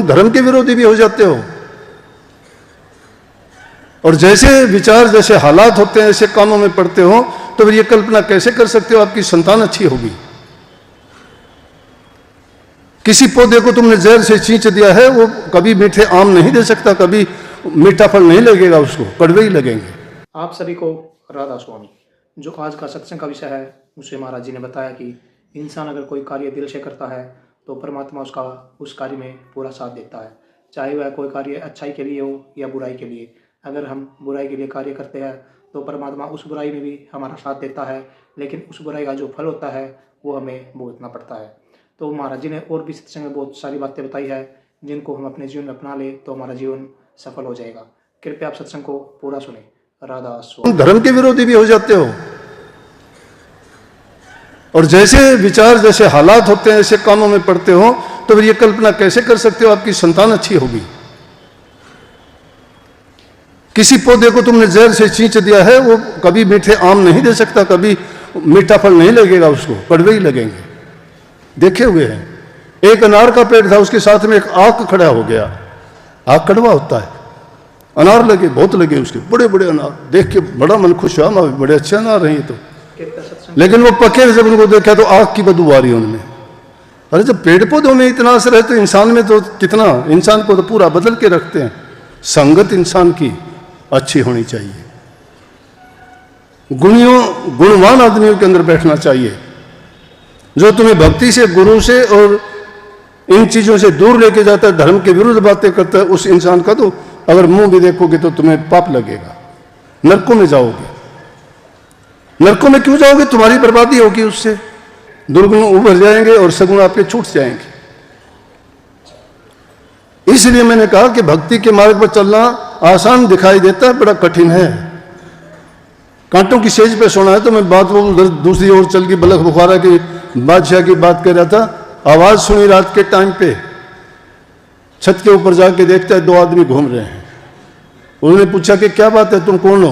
तुम धर्म के विरोधी भी हो जाते हो। और जैसे विचार, जैसे हालात होते हैं, ऐसे कामों में पड़ते हो, तो फिर ये कल्पना कैसे कर सकते हो आपकी संतान अच्छी होगी। किसी पौधे को तुमने जहर से छींच दिया है, वो कभी मीठे आम नहीं दे सकता, कभी मीठा फल नहीं लगेगा, उसको कड़वे ही लगेंगे। आप सभी को राधा स्वामी। जो आज का सत्संग का विषय है, उससे महाराज जी ने बताया कि इंसान अगर कोई कार्य दिल से करता है तो परमात्मा उसका उस कार्य में पूरा साथ देता है, चाहे वह कोई कार्य अच्छाई के लिए हो या बुराई के लिए। अगर हम बुराई के लिए कार्य करते हैं तो परमात्मा उस बुराई में भी हमारा साथ देता है, लेकिन उस बुराई का जो फल होता है वो हमें भुगतना पड़ता है। तो महाराज जी ने और भी सत्संग में बहुत सारी बातें बताई है, जिनको हम अपने जीवन में अपना ले तो हमारा जीवन सफल हो जाएगा। कृपया आप सत्संग को पूरा सुने। राधा स्वामी। धर्म के विरोधी भी हो जाते हो। और जैसे विचार, जैसे हालात होते हैं, ऐसे कामों में पड़ते हो, तो फिर ये कल्पना कैसे कर सकते हो आपकी संतान अच्छी होगी। किसी पौधे को तुमने जहर से छींच दिया है, वो कभी मीठे आम नहीं दे सकता, कभी मीठा फल नहीं लगेगा, उसको कड़वे ही लगेंगे। देखे हुए हैं। एक अनार का पेड़ था, उसके साथ में एक आक खड़ा हो गया। आक कड़वा होता है, अनार लगे, बहुत लगे उसके, बड़े बड़े अनार। देख के बड़ा मन खुश हुआ, बड़े अच्छे अनार रहे तो। लेकिन वो पके जब उनको देखा तो आग की बदबू आ रही है उनमें। अरे जब पेड़ पौधों में इतना असर है तो इंसान में तो कितना, इंसान को तो पूरा बदल के रखते हैं। संगत इंसान की अच्छी होनी चाहिए, गुणवान आदमियों के अंदर बैठना चाहिए, जो तुम्हें भक्ति से, गुरु से और इन चीजों से दूर लेके जाता है, धर्म के विरुद्ध बातें करता है। उस इंसान का तो अगर मुंह भी देखोगे तो तुम्हें पाप लगेगा, नरकों में जाओगे। नरकों में क्यों जाओगे? तुम्हारी बर्बादी होगी उससे। दुर्गुण उभर जाएंगे और सगुण आपके छूट जाएंगे। इसलिए मैंने कहा कि भक्ति के मार्ग पर चलना आसान दिखाई देता है, बड़ा कठिन है। कांटों की सेज पे सोना है तो मैं बात वो दूसरी ओर चल के बलख बुखारा की बादशाह की बात कर रहा था। आवाज सुनी रात के टाइम पे, छत के ऊपर जाके देखता है 2 आदमी घूम रहे हैं। उन्होंने पूछा कि क्या बात है, तुम कौन हो?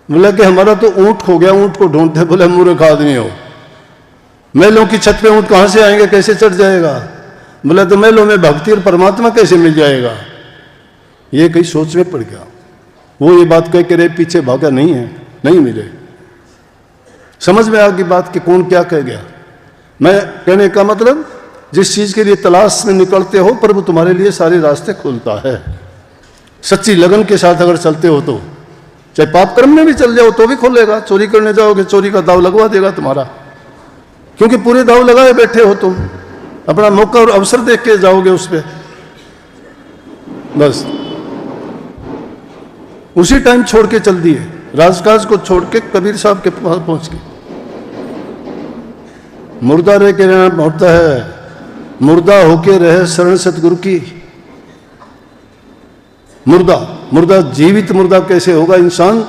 बोला कि हमारा तो ऊंट खो गया, ऊंट को ढूंढते। बोले मूर्ख आदमी हो, महलों की छत पे ऊंट कहां से आएंगे, कैसे चढ़ जाएगा? बोला तो महलों में भक्ति और परमात्मा कैसे मिल जाएगा? ये कहीं सोच में पड़ गया। वो ये बात कह के रे पीछे भागा, नहीं है, नहीं मिले। समझ में आ गई बात कि कौन क्या कह गया। मैं कहने का मतलब, जिस चीज के लिए तलाश में निकलते हो प्रभु तुम्हारे लिए सारे रास्ते खोलता है। सच्ची लगन के साथ अगर चलते हो तो, चाहे पाप कर्म में भी चल जाओ तो भी खोलेगा। चोरी करने जाओगे, चोरी का दाव लगवा देगा तुम्हारा, क्योंकि पूरे दाव लगाए बैठे हो तुम। अपना मौका और अवसर देख के जाओगे उस पर। बस उसी टाइम छोड़ के चल दिए, राजकाज को छोड़ के कबीर साहब के पास पहुंच के। मुर्दा रह के रहना होता है, मुर्दा होके रहे शरण सतगुरु की। मुर्दा जीवित मुर्दा कैसे होगा इंसान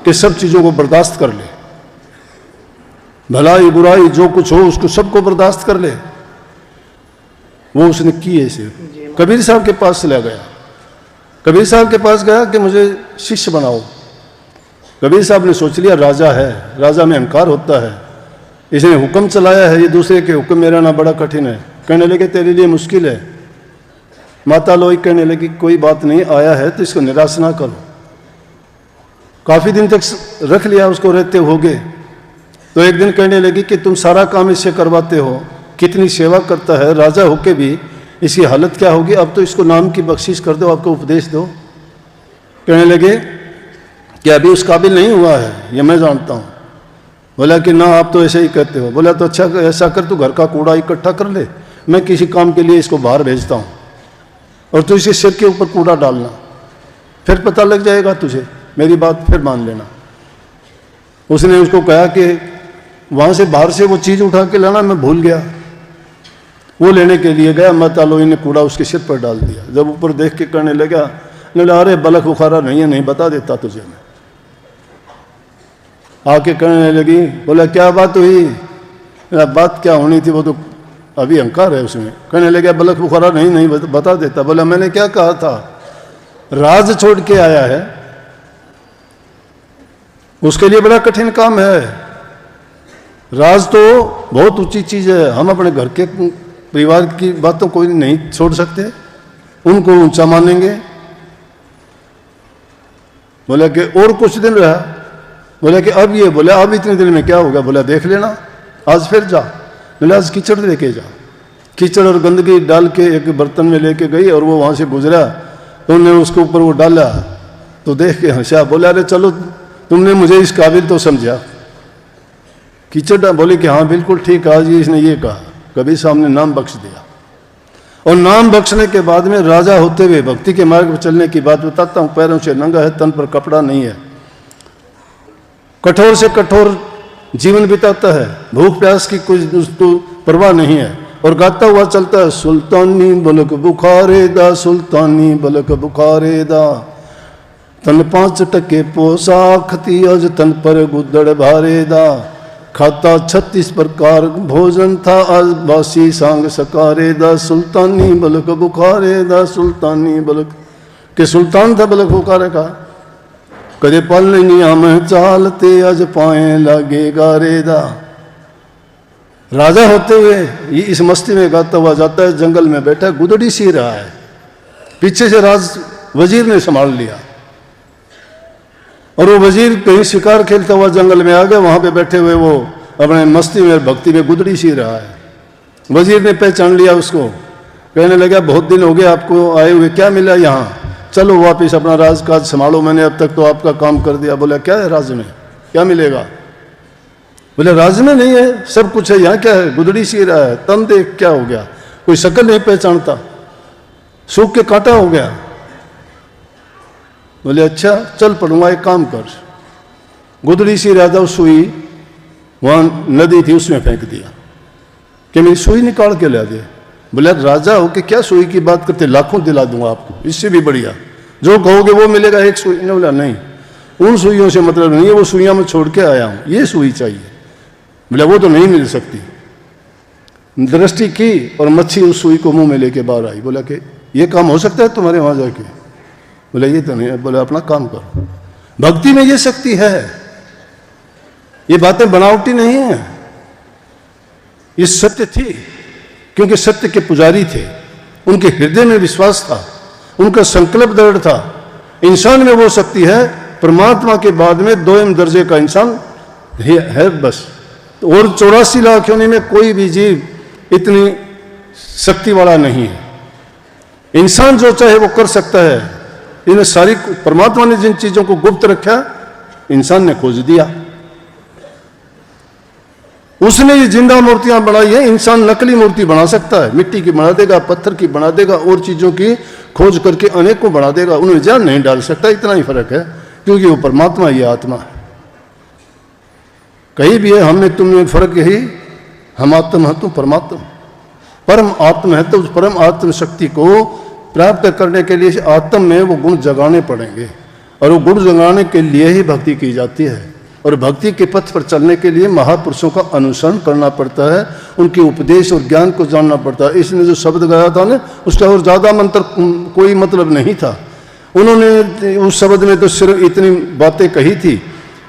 के सब चीजों को बर्दाश्त कर ले, भलाई बुराई जो कुछ हो उसको सबको बर्दाश्त कर ले। वो उसने की ऐसे। कबीर साहब के पास चला गया। कबीर साहब के पास गया कि मुझे शिष्य बनाओ। कबीर साहब ने सोच लिया राजा है, राजा में अहंकार होता है, इसने हुक्म चलाया है, ये दूसरे के हुक्म में रहना बड़ा कठिन है। कहने लगे तेरे लिए मुश्किल है। माता लोई कहने लगी कोई बात नहीं, आया है तो इसको निराश ना करो। काफी दिन तक रख लिया उसको रहते होगे, तो एक दिन कहने लगी कि तुम सारा काम इससे करवाते हो, कितनी सेवा करता है, राजा होके भी इसकी हालत क्या होगी। अब तो इसको नाम की बख्शिश कर दो, आपको उपदेश दो। कहने लगे कि अभी उस काबिल नहीं हुआ है, ये मैं जानता हूँ। बोला कि ना आप तो ऐसे ही कहते हो। बोला तो अच्छा ऐसा कर, तू घर का कूड़ा इकट्ठा कर ले, मैं किसी काम के लिए इसको बाहर भेजता हूँ और तू इसके सिर के ऊपर कूड़ा डालना, फिर पता लग जाएगा तुझे, मेरी बात फिर मान लेना। उसने उसको कहा कि वहाँ से बाहर से वो चीज़ उठा के लाना, मैं भूल गया। वो लेने के लिए गया, माता लोई ने कूड़ा उसके सिर पर डाल दिया। जब ऊपर देख के करने लगा, अरे बलख बुखारा नहीं है, नहीं बता देता तुझे मैं। आके कहने लगी, बोला क्या बात हुई? बात क्या होनी थी, वो तो अभी अहंकार है उसमें। कहने लगे बलख बुखारा नहीं बता देता। बोला मैंने क्या कहा था, राज छोड़ के आया है, उसके लिए बड़ा कठिन काम है। राज तो बहुत ऊंची चीज है, हम अपने घर के परिवार की बातों को नहीं छोड़ सकते। उनको ऊंचा मानेंगे। बोला कि और कुछ दिन रहा, बोला कि अब ये, बोला अब इतने दिन में क्या होगा, बोला देख लेना, आज फिर जा। बोला आज कीचड़ लेके जा। कीचड़ और गंदगी डाल के एक बर्तन में लेके गई और वो वहां से गुजरा तो उन्होंने उसके ऊपर वो डाला तो देख के हंसा। बोला अरे चलो तुमने मुझे इस काबिल तो समझा। कीचड़ बोले कि हाँ बिल्कुल ठीक, आज इसने ये कहा। कबीर साहब ने नाम बख्श दिया, और नाम बख्शने के बाद में राजा होते हुए भक्ति के मार्ग पर चलने की बात बताता हूँ। पैरों से नंगा है, तन पर कपड़ा नहीं है, कठोर से कठोर जीवन बिताता है, भूख प्यास की कुछ उसको परवाह नहीं है, और गाता हुआ चलता है सुल्तानी बलक बुखारे दा, सुल्तानी बलक बुखारे दा, तन 5 टके पोशाक थी अज तन पर गुदड़ भारे दा, खाता 36 प्रकार भोजन था आज बासी सांग सकारे दा, सुल्तानी बलक बुखारे दा, सुल्तानी बलक के सुल्तान था बलक बुखारे का। कदे पलनिया में चालते अज पाए लागे गारे दा। राजा होते हुए ये इस मस्ती में गाता हुआ जाता है, जंगल में बैठा गुदड़ी सी रहा है, पीछे से राज वजीर ने संभाल लिया, और वो वजीर कहीं शिकार खेलता हुआ जंगल में आ गया, वहां पे बैठे हुए वो अपने मस्ती में भक्ति में गुदड़ी सी रहा है। वजीर ने पहचान लिया उसको, कहने लगा बहुत दिन हो गए आपको आए हुए, क्या मिला यहाँ, चलो वापिस अपना राजकाज संभालो, मैंने अब तक तो आपका काम कर दिया। बोला क्या है राज में, क्या मिलेगा। बोले राज में नहीं है, सब कुछ है, यहाँ क्या है, गुदड़ी सी रहा है, तन देख क्या हो गया, कोई शक्ल नहीं पहचानता, सूख के कांटा हो गया। बोले अच्छा चल पड़ूंगा, एक काम कर, गुदड़ी सी राजा सुई वहां नदी थी उसमें फेंक दिया कि मेरी सुई निकाल के ला दे। बोले राजा हो कि क्या सुई की बात करते, लाखों दिला दूंगा आपको, इससे भी बढ़िया जो कहोगे वो मिलेगा, एक सुई। ने बोला नहीं, उन सुइयों से मतलब नहीं है, वो सुइयां मैं छोड़ के आया हूं, ये सुई चाहिए। बोले वो तो नहीं मिल सकती। दृष्टि की और मच्छी उस सुई को मुंह में लेके बाहर आई। बोला कि ये काम हो सकता है तुम्हारे वहां जाके। बोले ये तो नहीं। बोले अपना काम करो। भक्ति में ये शक्ति है, ये बातें बनावटी नहीं है, ये सत्य थी, क्योंकि सत्य के पुजारी थे, उनके हृदय में विश्वास था, उनका संकल्प दृढ़ था। इंसान में वो शक्ति है, परमात्मा के बाद में 2 दर्जे का इंसान है बस। और 84 लाख योनि में कोई भी जीव इतनी शक्ति वाला नहीं है। इंसान जो चाहे वो कर सकता है। इन सारी परमात्मा ने जिन चीजों को गुप्त रखा, इंसान ने खोज दिया। उसने ये जिंदा मूर्तियां बनाई है, इंसान नकली मूर्ति बना सकता है, मिट्टी की बना देगा, पत्थर की बना देगा, और चीजों की खोज करके अनेकों बना देगा, उन्हें जान नहीं डाल सकता। इतना ही फर्क है, क्योंकि वो परमात्मा ये आत्मा है। कहीं भी है हम में तुम में फर्क यही, हम आत्म है तुम परमात्मा, परम आत्म है। तो उस परम आत्म शक्ति को प्राप्त करने के लिए आत्म में वो गुण जगाने पड़ेंगे, और वो गुण जगाने के लिए ही भक्ति की जाती है। और भक्ति के पथ पर चलने के लिए महापुरुषों का अनुसरण करना पड़ता है, उनके उपदेश और ज्ञान को जानना पड़ता है। इसने जो शब्द गाया था ना, उसका और ज्यादा मंत्र कोई मतलब नहीं था। उन्होंने उस शब्द में तो सिर्फ इतनी बातें कही थी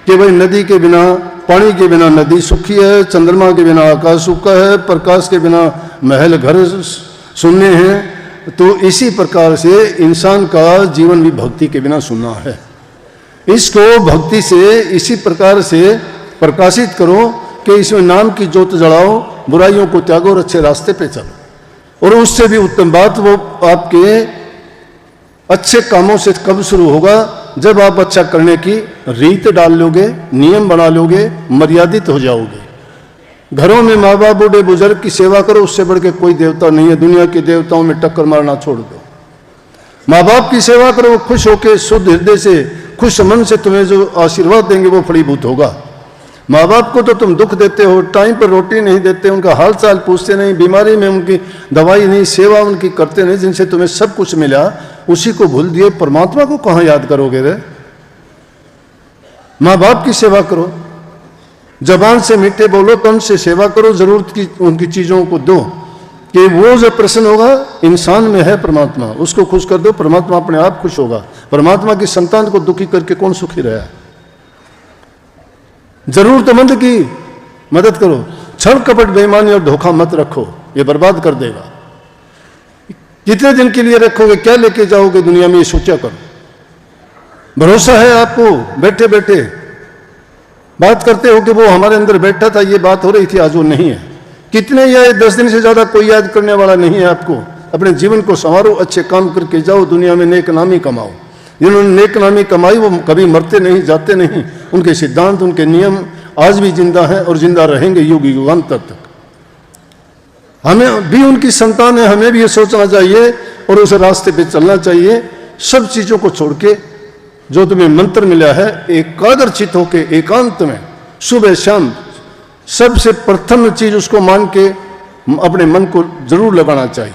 कि भाई नदी के बिना, पानी के बिना नदी सूखी है, चंद्रमा के बिना आकाश सूखा है, प्रकाश के बिना महल घर सुनने हैं। तो इसी प्रकार से इंसान का जीवन भी भक्ति के बिना सुनना है। इसको भक्ति से इसी प्रकार से प्रकाशित करो कि इसमें नाम की ज्योत जलाओ, बुराइयों को त्यागो और अच्छे रास्ते पे चलो। और उससे भी उत्तम बात वो आपके अच्छे कामों से कब शुरू होगा, जब आप अच्छा करने की रीत डाल लोगे, नियम बना लोगे, मर्यादित हो जाओगे। घरों में माँ बाप बूढ़े बुजुर्ग की सेवा करो, उससे बढ़ के कोई देवता नहीं है। दुनिया के देवताओं में टक्कर मारना छोड़ दो। माँ बाप की सेवा करो, खुश होकर शुद्ध हृदय से, खुश मन से तुम्हें जो आशीर्वाद देंगे वो फलीभूत होगा। माँ बाप को तो तुम दुख देते हो, टाइम पर रोटी नहीं देते, उनका हाल चाल पूछते नहीं, बीमारी में उनकी दवाई नहीं, सेवा उनकी करते नहीं, जिनसे तुम्हें सब कुछ मिला उसी को भूल दिए, परमात्मा को कहाँ याद करोगे रे। माँ बाप की सेवा करो, जबान से मीठे बोलो, तन से सेवा करो, जरूरत की उनकी चीजों को दो, कि वो जब प्रसन्न होगा, इंसान में है परमात्मा, उसको खुश कर दो, परमात्मा अपने आप खुश होगा। परमात्मा की संतान को दुखी करके कौन सुखी रहा। जरूरतमंद की मदद करो, छल कपट बेईमानी और धोखा मत रखो, ये बर्बाद कर देगा। कितने दिन के लिए रखोगे, क्या लेके जाओगे दुनिया में, ये सोचा करो। भरोसा है आपको, बैठे बैठे बात करते हो कि वो हमारे अंदर बैठा था, ये बात हो रही थी, आज वो नहीं है। कितने या 10 दिन से ज्यादा कोई याद करने वाला नहीं है आपको। अपने जीवन को संवारो, अच्छे काम करके जाओ, दुनिया में नेक नामी कमाओ। जिन्होंने नेक नामी कमाई वो कभी मरते नहीं, जाते नहीं। उनके सिद्धांत, उनके नियम आज भी जिंदा हैं और जिंदा रहेंगे युग युगांतर तक। हमें भी उनकी संतान है, हमें भी ये सोचना चाहिए और उस रास्ते पे चलना चाहिए। सब चीजों को छोड़ के जो तुम्हें मंत्र मिला है, एकाग्रचित होके एकांत में सुबह शाम सबसे प्रथम चीज उसको मान के अपने मन को जरूर लगाना चाहिए।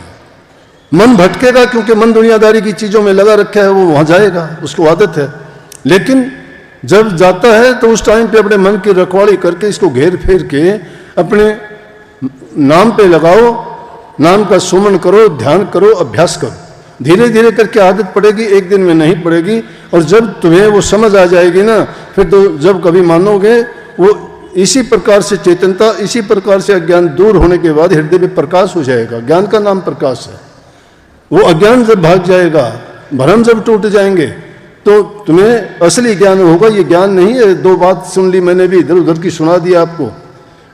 मन भटकेगा क्योंकि मन दुनियादारी की चीजों में लगा रखा है, वो वहां जाएगा, उसको आदत है। लेकिन जब जाता है तो उस टाइम पे अपने मन की रखवाली करके इसको घेर फेर के अपने नाम पे लगाओ, नाम का सुमन करो, ध्यान करो, अभ्यास करो। धीरे धीरे करके आदत पड़ेगी, एक दिन में नहीं पड़ेगी। और जब तुम्हें वो समझ आ जाएगी ना, फिर तो जब कभी मानोगे, वो इसी प्रकार से चेतनता, इसी प्रकार से अज्ञान दूर होने के बाद हृदय में प्रकाश हो जाएगा। ज्ञान का नाम प्रकाश है। वो अज्ञान जब भाग जाएगा, भ्रम जब टूट जाएंगे, तो तुम्हें असली ज्ञान होगा। ये ज्ञान नहीं है, 2 बात सुन ली मैंने भी, इधर उधर की सुना दी आपको,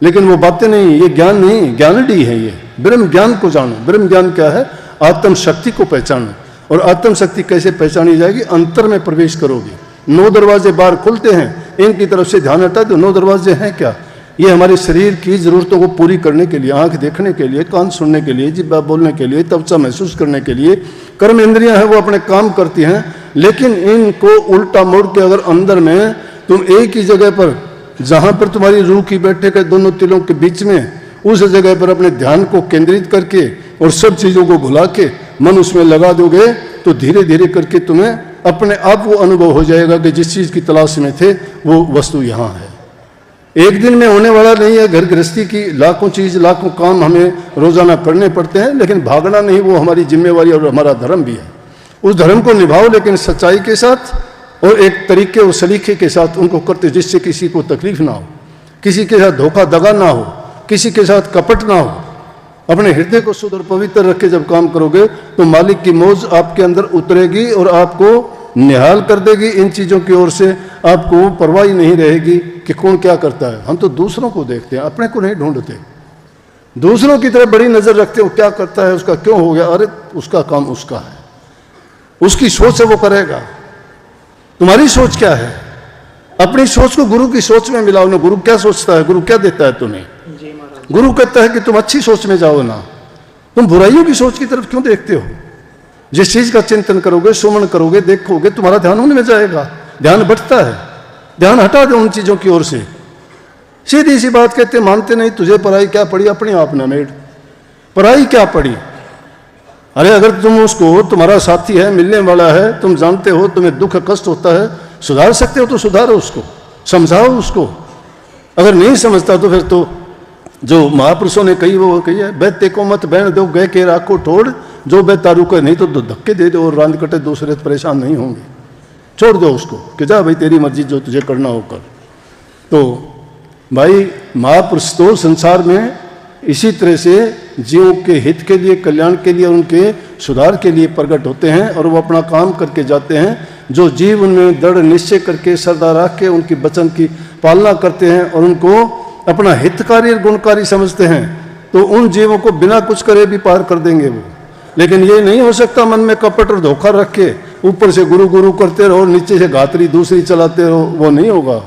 लेकिन वो बातें नहीं, ये ज्ञान नहीं, ज्ञानडी है ये। ब्रह्म ज्ञान को जानो। ब्रह्म ज्ञान क्या है? आत्म शक्ति को पहचानो। और आत्म शक्ति कैसे पहचानी जाएगी? अंतर में प्रवेश करोगे। 9 दरवाजे बाहर खुलते हैं, इनकी तरफ से ध्यान हटा दो। 9 दरवाजे हैं क्या? ये हमारे शरीर की जरूरतों को पूरी करने के लिए, आंख देखने के लिए, कान सुनने के लिए, जिह्वा बोलने के लिए, त्वचा महसूस करने के लिए। कर्म इंद्रियां हैं, वो अपने काम करती हैं। लेकिन इनको उल्टा मोड़ के अगर अंदर में तुम एक ही जगह पर, जहां पर तुम्हारी रूह की बैठक है दोनों तिलों के बीच में, उस जगह पर अपने ध्यान को केंद्रित करके और सब चीजों को भुला के मन उसमें लगा दोगे, तो धीरे धीरे करके तुम्हें अपने आप वो अनुभव हो जाएगा कि जिस चीज की तलाश में थे वो वस्तु यहाँ है। एक दिन में होने वाला नहीं है। घर गृहस्थी की लाखों चीज, लाखों काम हमें रोजाना करने पड़ते हैं, लेकिन भागना नहीं, वो हमारी जिम्मेवारी और हमारा धर्म भी है। उस धर्म को निभाओ, लेकिन सच्चाई के साथ और एक तरीके और सलीके के साथ उनको करते, जिससे किसी को तकलीफ ना हो, किसी के साथ धोखा दगा ना हो, किसी के साथ कपट ना हो। अपने हृदय को शुद्ध और पवित्र रख के जब काम करोगे तो मालिक की मौज आपके अंदर उतरेगी और आपको निहाल कर देगी। इन चीजों की ओर से आपको परवाह ही नहीं रहेगी कि कौन क्या करता है। हम तो दूसरों को देखते हैं, अपने को नहीं ढूंढते। दूसरों की तरफ बड़ी नजर रखते हो, क्या करता है, उसका क्यों हो गया, अरे उसका काम उसका है, उसकी सोच है, वो करेगा। तुम्हारी सोच क्या है? अपनी सोच को गुरु की सोच में मिलाओ ना। गुरु क्या सोचता है, गुरु क्या देता है तुम्हें? गुरु कहता है कि तुम अच्छी सोच में जाओ ना, तुम बुराइयों की सोच की तरफ क्यों देखते हो? जिस चीज का चिंतन करोगे, सुमन करोगे, देखोगे, तुम्हारा ध्यान उनमें जाएगा। ध्यान बढ़ता है, ध्यान हटा दो उन चीजों की ओर से। सीधी सी बात कहते, मानते नहीं। तुझे पढ़ाई क्या पड़ी, अपने आप ना मेड, पढ़ाई क्या पड़ी? अरे अगर तुम उसको, तुम्हारा साथी है, मिलने वाला है, तुम जानते हो तुम्हें दुख कष्ट होता है, सुधार सकते हो तो सुधारो उसको, समझाओ उसको। अगर नहीं समझता तो फिर तो जो महापुरुषों ने कही वो कही है, बैते को मत बहन दो, गए के राखो ठोड़, जो बे तारू को नहीं तो धक्के दे दो और रांद कटे, दूसरे परेशान नहीं होंगे। छोड़ दो उसको कि जा भाई तेरी मर्जी, जो तुझे करना हो कर। तो भाई महापुरुष तो संसार में इसी तरह से जीवों के हित के लिए, कल्याण के लिए, उनके सुधार के लिए प्रकट होते हैं और वो अपना काम करके जाते हैं। जो जीव उनमें दृढ़ निश्चय करके, श्रद्धा रख के उनकी वचन की पालना करते हैं और उनको अपना हितकारी और गुणकारी समझते हैं, तो उन जीवों को बिना कुछ करे भी पार कर देंगे वो। लेकिन ये नहीं हो सकता मन में कपट और धोखा रख के ऊपर से गुरु गुरु करते रहो, नीचे से घातरी दूसरी चलाते रहो, वो नहीं होगा।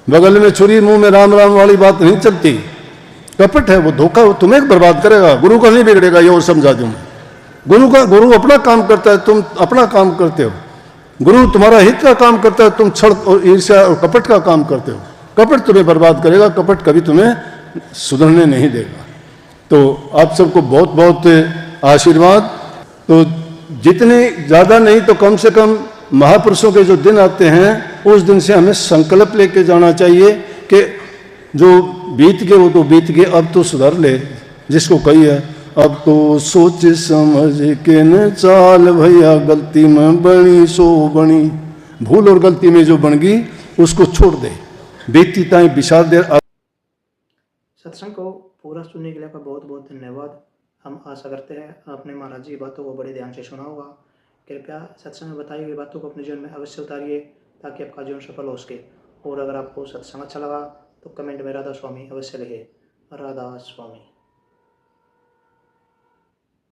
बगल में छुरी मुंह में राम राम वाली बात नहीं चलती। कपट है वो, धोखा, वो तुम्हें बर्बाद करेगा, गुरु का नहीं बिगड़ेगा। ये और समझा दूं मैं, गुरु अपना काम करता है, तुम अपना काम करते हो। गुरु तुम्हारा हित का काम करता है, तुम छल और ईर्ष्या और कपट का काम करते हो। कपट तुम्हें बर्बाद करेगा, कपट कभी तुम्हें सुधरने नहीं देगा। तो आप सबको बहुत बहुत आशीर्वाद। तो जितने ज़्यादा नहीं तो कम से कम महापुरुषों के जो दिन आते हैं, उस दिन से हमें संकल्प लेके जाना चाहिए कि जो बीत गए वो तो बीत गए, अब तो सुधर ले। जिसको कही है, अब तो सोच समझ के न चाल भैया, गलती में बनी सो बनी। भूल और गलती में जो बन गई उसको छोड़ दे, बीती ताई बिछा दे। सत्संग को पूरा सुनने के लिए आपका बहुत बहुत धन्यवाद। हम आशा करते हैं आपने महाराज जी की बातों को बड़े ध्यान से सुना होगा। कृपया सत्संग में बताई हुई बातों को अपने जीवन में अवश्य उतारिए ताकि आपका जीवन सफल हो सके। और अगर आपको सत्संग अच्छा लगा तो कमेंट में राधा स्वामी अवश्य लिखे। राधा स्वामी।